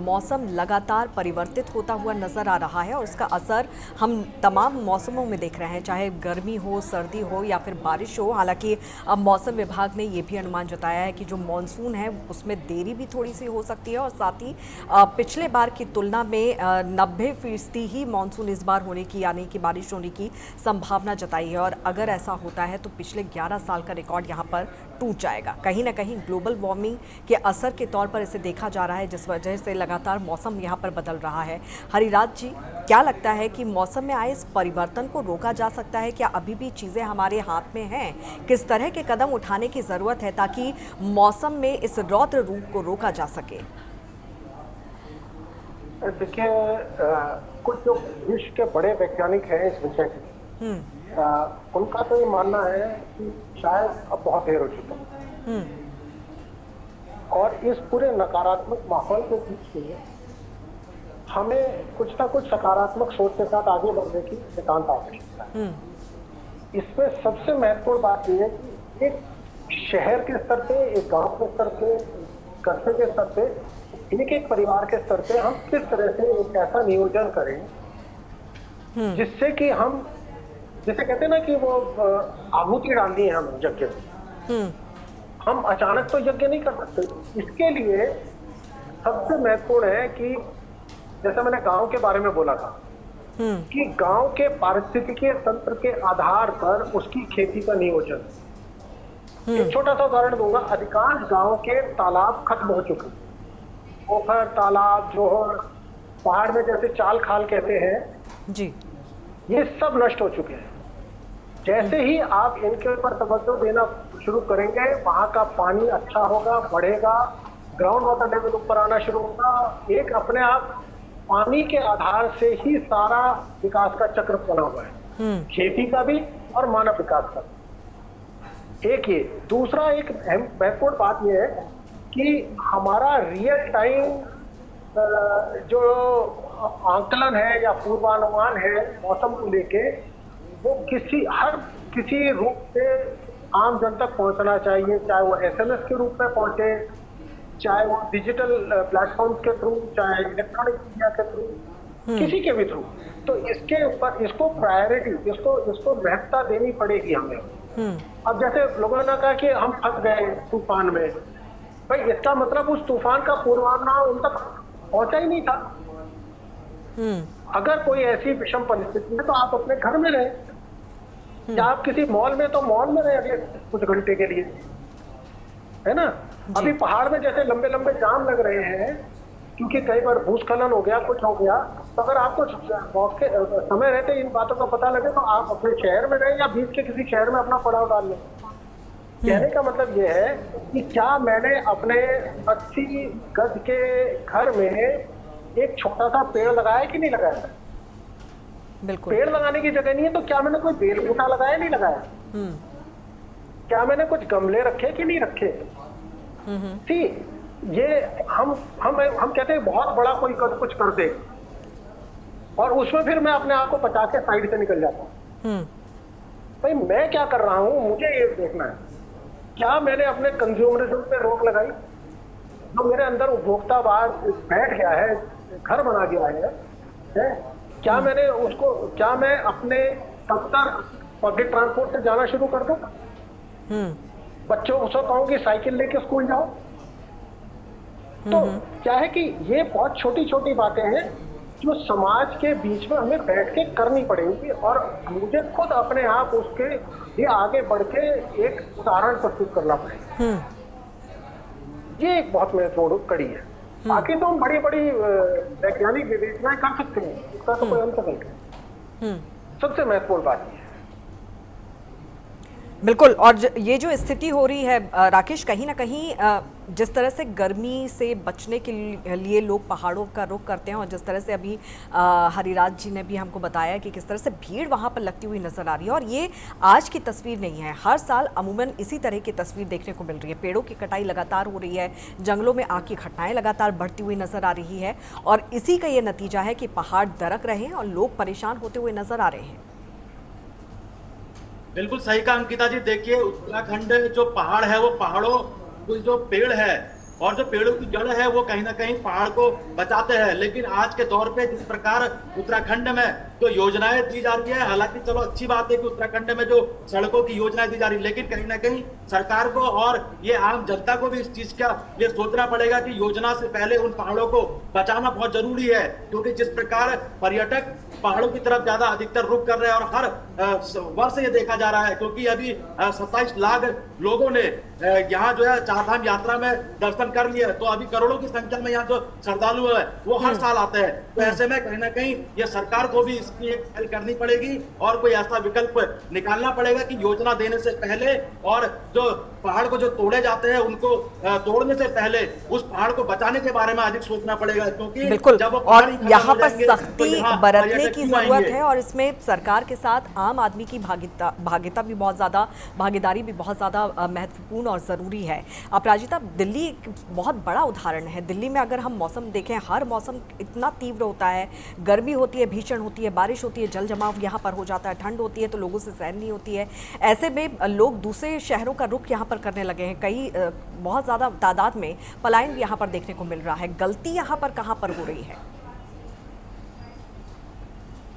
मौसम लगातार परिवर्तित होता हुआ नजर आ रहा है और उसका असर हम तमाम मौसमों में देख रहे हैं, चाहे गर्मी हो, सर्दी हो या फिर बारिश हो। हालांकि अब मौसम विभाग ने ये भी अनुमान जताया है कि जो मानसून है उसमें देरी भी थोड़ी सी हो सकती है और साथ ही पिछले बार की तुलना में 90% ही मानसून इस बार होने की, यानी कि बारिश होने की संभावना जताई है। और अगर ऐसा होता है तो पिछले 11 साल का रिकॉर्ड यहाँ पर टूट जाएगा। कहीं ना कहीं ग्लोबल वार्मिंग के असर के तौर पर इसे देखा जा रहा है, जिस वजह से लगातार मौसम यहाँ पर बदल रहा है। हरिराज जी, क्या लगता है कि मौसम में आए इस परिवर्तन को रोका जा सकता है? क्या अभी भी चीज़ें हमारे हाथ में हैं? किस तरह के कदम उठाने की ज़रूरत है ताकि मौसम में इस रौद्र रूप को रोका जा सके? देखिए, कुछ जो विश्व के बड़े वैज्ञानिक हैं इस विषय के, उनका तो ये मानना है कि शायद अब बहुत देर हो चुका है और इस पूरे नकारात्मक माहौल के बीच में हमें कुछ ना कुछ सकारात्मक सोच के साथ आगे बढ़ने की नितांत आवश्यकता है। इसमें सबसे महत्वपूर्ण बात यह है कि एक शहर के स्तर पे, एक गांव के स्तर पे, कस्बे के स्तर पे, एक परिवार के स्तर पे हम किस तरह से एक ऐसा नियोजन करें जिससे कि हम, जिसे कहते हैं ना कि वो आहुति डालनी है हम यज्ञ में, हम अचानक तो यज्ञ नहीं कर सकते। इसके लिए सबसे महत्वपूर्ण है कि जैसे मैंने गांव के बारे में बोला था कि गांव के पारिस्थितिकीय तंत्र के आधार पर उसकी खेती का नियोजन। एक छोटा सा उदाहरण दूंगा। अधिकांश गांव के तालाब खत्म हो चुके हैं। पोखर, तालाब, जोहर, पहाड़ में जैसे चाल खाल कहते हैं जी, ये सब नष्ट हो चुके हैं। जैसे ही आप इनके ऊपर तवज्जो देना शुरू करेंगे, वहां का पानी अच्छा होगा, बढ़ेगा, ग्राउंड वाटर लेवल ऊपर आना शुरू होगा। एक अपने आप पानी के आधार से ही सारा विकास का चक्र बना हुआ है, खेती का भी और मानव विकास का भी। एक ये। दूसरा एक महत्वपूर्ण बात यह है कि हमारा रियल टाइम जो आंकलन है या पूर्वानुमान है मौसम को लेके, वो किसी रूप से आम जन तक पहुंचना चाहिए, चाहे वो एसएमएस के रूप में पहुंचे, चाहे वो डिजिटल प्लेटफॉर्म के थ्रू, चाहे इलेक्ट्रॉनिक मीडिया के थ्रू, किसी के भी थ्रू। तो इसके ऊपर इसको प्रायोरिटी, इसको महत्ता देनी पड़ेगी हमें। अब जैसे लोगों ने कहा कि हम फंस गए तूफान में, भाई इसका मतलब उस तूफान का पूर्वानुमान उन तक पहुंचा ही नहीं था। अगर कोई ऐसी विषम परिस्थिति है तो आप अपने घर में रहे, या आप किसी मॉल में, तो मॉल में रहे अगले कुछ घंटे के लिए, है ना। अभी पहाड़ में जैसे लंबे लंबे जाम लग रहे हैं क्योंकि कई बार भूस्खलन हो गया, कुछ हो गया, तो अगर आपको समय रहते इन बातों का पता लगे तो आप अपने शहर में रहे या बीच के किसी शहर में अपना पड़ाव डाल लें। कहने का मतलब यह है कि क्या मैंने अपने 80 गज के घर में एक छोटा सा पेड़ लगाया कि नहीं लगाया? बिल्कुल। पेड़ लगाने की जगह नहीं है तो क्या मैंने कोई बेल बूटा लगाया, नहीं लगाया? क्या मैंने कुछ गमले रखे कि नहीं रखे? सी, ये हम कहते हैं बहुत बड़ा कोई कुछ कर दे और उसमें फिर मैं अपने आप को बचा के साइड से निकल जाता हूँ। भाई मैं क्या कर रहा हूँ, मुझे ये देखना है। क्या मैंने अपने कंज्यूमरिज्म पे रोक लगाई? जो मेरे अंदर उपभोक्तावाद बैठ गया है, घर बना गया है? क्या मैंने उसको, क्या मैं अपने दफ्तर पब्लिक ट्रांसपोर्ट से जाना शुरू कर दूं? बच्चों को कहूं कि साइकिल लेके स्कूल जाओ? तो क्या है कि ये बहुत छोटी छोटी बातें हैं जो समाज के बीच में हमें बैठ के करनी पड़ेगी और मुझे खुद अपने आप उसके लिए आगे बढ़ के एक उदाहरण प्रस्तुत करना पड़ेगा। ये एक बहुत महत्वपूर्ण कड़ी है। बाकी तो हम बड़ी बड़ी वैज्ञानिक विवेचनाएं कर सकते हैं, इसका तो कोई अंत नहीं है। सबसे महत्वपूर्ण बात ये है। बिल्कुल। और ये जो स्थिति हो रही है राकेश, कहीं ना कहीं जिस तरह से गर्मी से बचने के लिए लोग पहाड़ों का रुख करते हैं और जिस तरह से अभी हरिराज जी ने भी हमको बताया कि किस तरह से भीड़ वहाँ पर लगती हुई नजर आ रही है, और ये आज की तस्वीर नहीं है, हर साल अमूमन इसी तरह की तस्वीर देखने को मिल रही है। पेड़ों की कटाई लगातार हो रही है, जंगलों में आग की घटनाएं लगातार बढ़ती हुई नजर आ रही है और इसी का ये नतीजा है कि पहाड़ दरक रहे हैं और लोग परेशान होते हुए नजर आ रहे हैं। बिल्कुल सही कहा अंकिता जी। देखिए उत्तराखंड जो पहाड़ है, वो पहाड़ों जो पेड़ है और जो पेड़ों की जड़ है वो कहीं ना कहीं पहाड़ को बचाते हैं। लेकिन आज के दौर पे जिस प्रकार उत्तराखंड में जो योजनाएं दी जा रही है, हालांकि चलो अच्छी बात है कि उत्तराखंड में जो सड़कों की योजनाएं दी जा रही है, लेकिन कहीं ना कहीं सरकार को और ये आम जनता को भी इस चीज का ये सोचना पड़ेगा कि योजना से पहले उन पहाड़ों को बचाना बहुत जरूरी है। क्योंकि जिस प्रकार पर्यटक पहाड़ों की तरफ ज्यादा अधिकतर रुख कर रहे हैं और हर वर्ष ये देखा जा रहा है, क्योंकि अभी 27 लाख लोगों ने यहाँ जो है चारधाम यात्रा में दर्शन कर लिया, तो अभी करोड़ों की संख्या में यहाँ जो श्रद्धालु है वो हर साल आते हैं। तो ऐसे में कहीं ना कहीं ये सरकार को भी इसकी एक पहल करनी पड़ेगी और कोई ऐसा विकल्प निकालना पड़ेगा कि योजना देने से पहले और जो पहाड़ को जो तोड़े जाते हैं उनको तोड़ने से पहले उस पहाड़ को बचाने के बारे में अधिक सोचना पड़ेगा। क्योंकि बिल्कुल, जब और यहाँ पर तो सख्ती बरतने की जरूरत है और इसमें सरकार के साथ आम आदमी की भागीदारी भी बहुत ज्यादा, भागीदारी भी बहुत ज्यादा महत्वपूर्ण और जरूरी है। अपराजिता, दिल्ली एक बहुत बड़ा उदाहरण है। दिल्ली में अगर हम मौसम देखें, हर मौसम इतना तीव्र होता है, गर्मी होती है, भीषण होती है, बारिश होती है, जल जमाव यहाँ पर हो जाता है, ठंड होती है तो लोगों से सहन नहीं होती है। ऐसे में लोग दूसरे शहरों का रुख यहाँ पर करने लगे हैं। कई बहुत ज्यादा तादाद में पलायन यहाँ पर देखने को मिल रहा है। गलती यहाँ पर कहाँ पर हो रही है?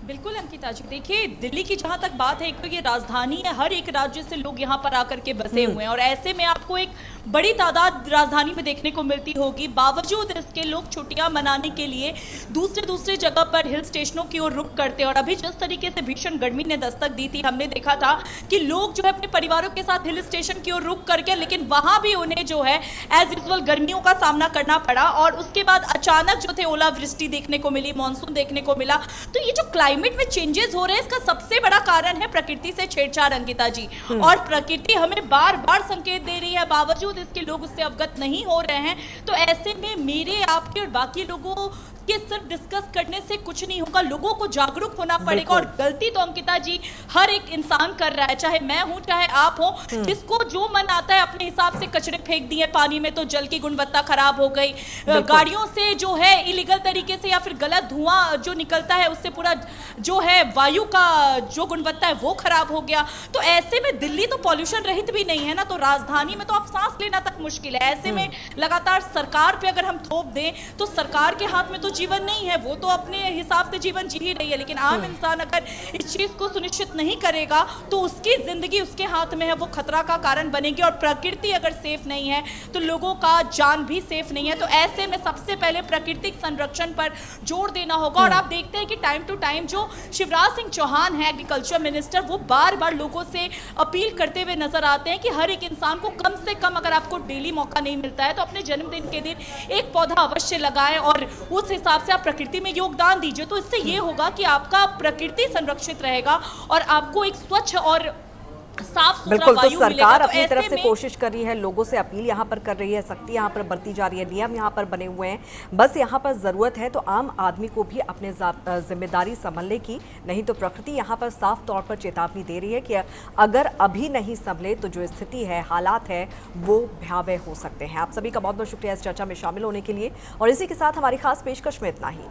बिल्कुल अंकिता जी, देखिए दिल्ली की जहां तक बात है, एक तो ये राजधानी है, हर एक राज्य से लोग यहाँ पर आकर के बसे हुए हैं और ऐसे में आपको एक बड़ी तादाद राजधानी में देखने को मिलती होगी। बावजूद इसके लोग छुट्टियां मनाने के लिए दूसरे जगह पर हिल स्टेशनों की ओर रुख करते हैं। और अभी जिस तरीके से भीषण गर्मी ने दस्तक दी थी, हमने देखा था कि लोग जो है अपने परिवारों के साथ हिल स्टेशन की ओर रुख करके, लेकिन वहां भी उन्हें जो है एज यूजुअल गर्मियों का सामना करना पड़ा और उसके बाद अचानक जो थे ओलावृष्टि देखने को मिली, मानसून देखने को मिला। तो ये जो क्लाइमेट में चेंजेस हो रहे हैं, इसका सबसे बड़ा कारण है प्रकृति से छेड़छाड़ अंकिता जी। और प्रकृति हमें बार बार संकेत दे रही है, बावजूद इसके लोग उससे अवगत नहीं हो रहे हैं। तो ऐसे में मेरे, आपके और बाकी लोगों कि सिर्फ डिस्कस करने से कुछ नहीं होगा, लोगों को जागरूक होना पड़ेगा। और गलती तो अंकिता जी हर एक इंसान कर रहा है, चाहे मैं हूं चाहे आप हो। जिसको जो मन आता है अपने हिसाब से कचरे फेंक दिए पानी में, तो जल की गुणवत्ता खराब हो गई। गाड़ियों से जो है इलीगल तरीके से या फिर गलत धुआं जो निकलता है, उससे पूरा जो है वायु का जो गुणवत्ता है वो खराब हो गया। तो ऐसे में दिल्ली तो पॉल्यूशन रहित भी नहीं है ना, तो राजधानी में तो आप सांस लेना तक मुश्किल है। ऐसे में लगातार सरकार पे अगर हम थोप दें तो सरकार के हाथ में तो जीवन नहीं है, वो तो अपने हिसाब से जीवन जी ही रही है। लेकिन आम इंसान अगर इस चीज को सुनिश्चित नहीं करेगा तो उसकी जिंदगी उसके हाथ में है, वो खतरा का कारण बनेगी। और प्रकृति अगर सेफ नहीं है तो लोगों का जान भी सेफ नहीं है। तो ऐसे में सबसे पहले प्राकृतिक संरक्षण पर जोर देना होगा। और आप देखते हैं कि टाइम टू टाइम जो शिवराज सिंह चौहान है एग्रीकल्चर मिनिस्टर, वो बार बार लोगों से अपील करते हुए नजर आते हैं कि हर एक इंसान को कम से कम, अगर आपको डेली मौका नहीं मिलता है तो अपने जन्मदिन के दिन एक पौधा अवश्य लगाएं और उस हिसाब से आप प्रकृति में योगदान दीजिए। तो इससे ये होगा कि आपका प्रकृति संरक्षित रहेगा और आपको एक स्वच्छ और साफ सुथरा बिल्कुल। तो वायु मिलेगा। सरकार तो अपनी तरफ से में कोशिश कर रही है, लोगों से अपील यहाँ पर कर रही है, सख्ती यहाँ पर बरती जा रही है, नियम यहाँ पर बने हुए हैं। बस यहाँ पर ज़रूरत है तो आम आदमी को भी अपने जिम्मेदारी संभलने की, नहीं तो प्रकृति यहाँ पर साफ तौर पर चेतावनी दे रही है कि अगर अभी नहीं संभले तो जो स्थिति है, हालात है, वो भयावह हो सकते हैं। आप सभी का बहुत बहुत शुक्रिया इस चर्चा में शामिल होने के लिए और इसी के साथ हमारी खास पेशकश में इतना ही।